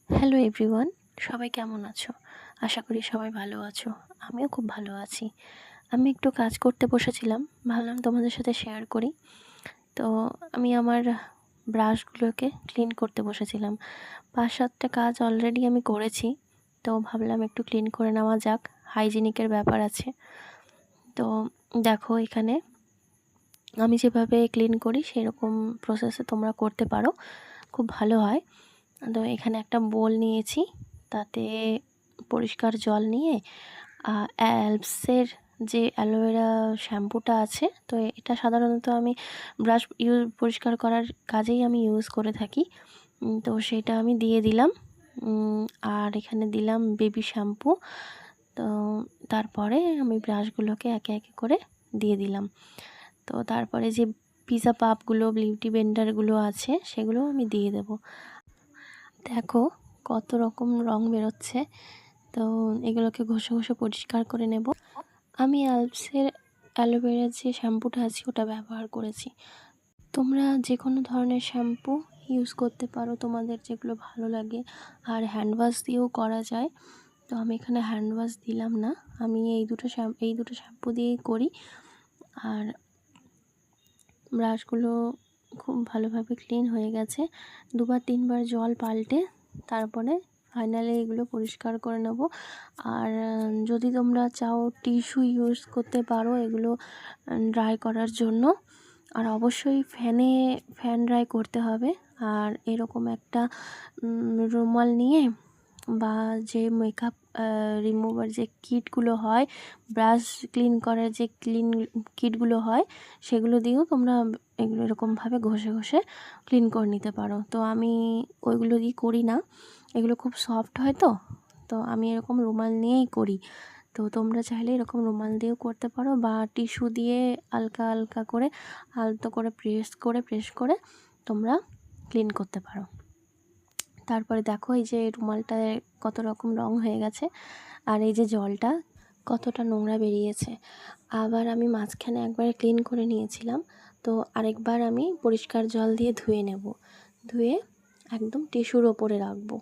Hello everyone, সবাই কেমন আছো? আশা করি সবাই ভালো আছো। আমিও খুব ভালো আছি। আমি একটু কাজ করতে বসেছিলাম, ভাবলাম তোমাদের সাথে শেয়ার করি। তো আমি আমার ব্রাশগুলোকে ক্লিন করতে বসেছিলাম। ৫-৭টা কাজ অলরেডি আমি করেছি, তো ভাবলাম একটু ক্লিন করে নেওয়া যাক, হাইজিনিকের ব্যাপার আছে। তো দেখো এখানে আমি যেভাবে ক্লিন করি সেরকম প্রসেসে তোমরা করতে পারো, খুব ভালো হয়। তো এখানে একটা বোল নিয়েছি, তাতে পরিষ্কার জল নিয়ে অ্যালপসের যে অ্যালোভেরা শ্যাম্পুটা আছে, তো এটা সাধারণত আমি ব্রাশ পরিষ্কার করার কাজেই আমি ইউজ করে থাকি। তো সেটা আমি দিয়ে দিলাম। আর এখানে দিলাম বেবি শ্যাম্পু। তো তারপরে আমি ব্রাশগুলোকে একে একে করে দিয়ে দিলাম। তো তারপরে যে পিৎজা পাপগুলো, বিউটি ব্লেন্ডারগুলো আছে সেগুলো আমি দিয়ে দেবো। দেখো কত রকম রং বেরোচ্ছে। তো এগুলোকে ঘষে ঘষে পরিষ্কার করে নেব। আমি অ্যালপসের অ্যালোভেরার যে শ্যাম্পুটা আছে ওটা ব্যবহার করেছি। তোমরা যে কোনো ধরনের শ্যাম্পু ইউজ করতে পারো, তোমাদের যেগুলো ভালো লাগে। আর হ্যান্ড ওয়াশ দিয়েও করা যায়। তো আমি এখানে হ্যান্ড ওয়াশ দিলাম না, আমি এই দুটো শ্যাম্পু দিয়েই করি। আর ব্রাশগুলো খুব ভালোভাবে ক্লিন হয়ে গেছে। 2-3 বার জল পাল্টে তারপরে ফাইনালি এগুলো পরিষ্কার করে নেব। আর যদি তোমরা চাও টিস্যু ইউজ করতে পারো এগুলো ড্রাই করার জন্য। আর অবশ্যই ফ্যান ড্রাই করতে হবে। আর এরকম একটা রুমাল নিয়ে বা যে মেকআপ রিমুভার যে কিটগুলো হয়, ব্রাশ ক্লিন করার যে কিটগুলো হয়, সেগুলো দিয়েও তোমরা এগুলো এরকমভাবে ঘষে ঘষে ক্লিন করে নিতে পারো। তো আমি ওইগুলো দিয়ে করি না, এগুলো খুব সফট হয়। তো আমি এরকম রুমাল নিয়েই করি। তো তোমরা চাইলে এরকম রুমাল দিয়েও করতে পারো বা টিস্যু দিয়ে হালকা হালকা করে আলতো করে প্রেস করে তোমরা ক্লিন করতে পারো। তারপরে দেখো এই যে রুমালটায় কত রকম রং হয়ে গেছে, আর এই যে জলটা কতটা নোংরা বেরিয়েছে। আবার আমি মাঝখানে একবার ক্লিন করে নিয়েছিলাম, তো আরেকবার আমি পরিষ্কার জল দিয়ে ধুয়ে নেব। ধুয়ে একদম টিস্যুর ওপরে রাখবো।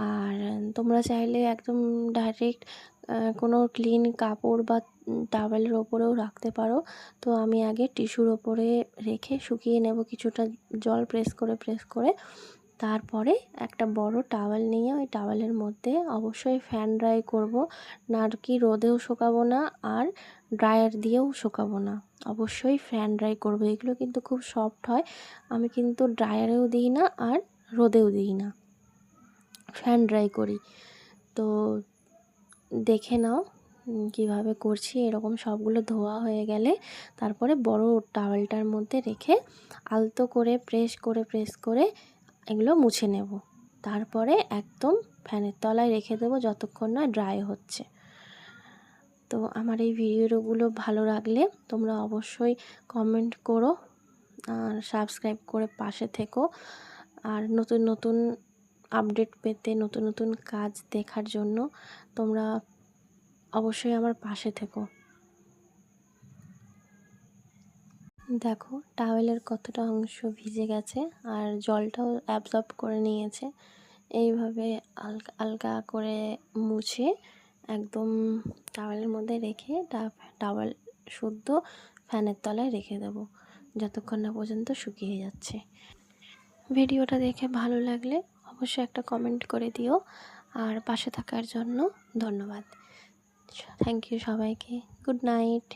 আর তোমরা চাইলে একদম ডাইরেক্ট কোনো ক্লিন কাপড় বা টাওয়েলের ওপরেও রাখতে পারো। তো আমি আগে টিস্যুর ওপরে রেখে শুকিয়ে নেব কিছুটা জল প্রেস করে। তারপরে একটা বড় টাওয়েল নিয়ে ওই টাওয়েলের মধ্যে অবশ্যই ফ্যান ড্রাই করব, না আর কি রোদেও শুকাবো না আর ড্রায়ার দিয়েও শুকাবো না, অবশ্যই ফ্যান ড্রাই করব। এগুলো কিন্তু খুব সফট হয়। আমি কিন্তু ড্রায়ারেও দিই না আর রোদেও দিই না, ফ্যান ড্রাই করি। তো দেখে নাও কিভাবে করছি। এরকম সবগুলো ধোয়া হয়ে গেলে তারপরে বড় টাওয়েলটার মধ্যে রেখে আলতো করে প্রেস করে এগুলো মুছে নেব। তারপরে একদম ফ্যানের তলায় রেখে দেবো যতক্ষণ না ড্রাই হচ্ছে। তো আমার এই ভিডিওগুলো ভালো লাগলে তোমরা অবশ্যই কমেন্ট করো আর সাবস্ক্রাইব করে পাশে থেকো। আর নতুন নতুন আপডেট পেতে, নতুন নতুন কাজ দেখার জন্য তোমরা অবশ্যই আমার পাশে থেকো। দেখো টাওয়েলের কতটা অংশ ভিজে গেছে আর জলটাও অ্যাবজর্ব করে নিয়েছে। এইভাবে হালকা করে মুছে একদম টাওয়েলের মধ্যে রেখে টাওয়েল শুদ্ধ ফ্যানের তলায় রেখে দেবো যতক্ষণ না পর্যন্ত শুকিয়ে যাচ্ছে। ভিডিওটা দেখে ভালো লাগলে অবশ্যই একটা কমেন্ট করে দিও। আর পাশে থাকার জন্য ধন্যবাদ। থ্যাংক ইউ সবাইকে। Good night.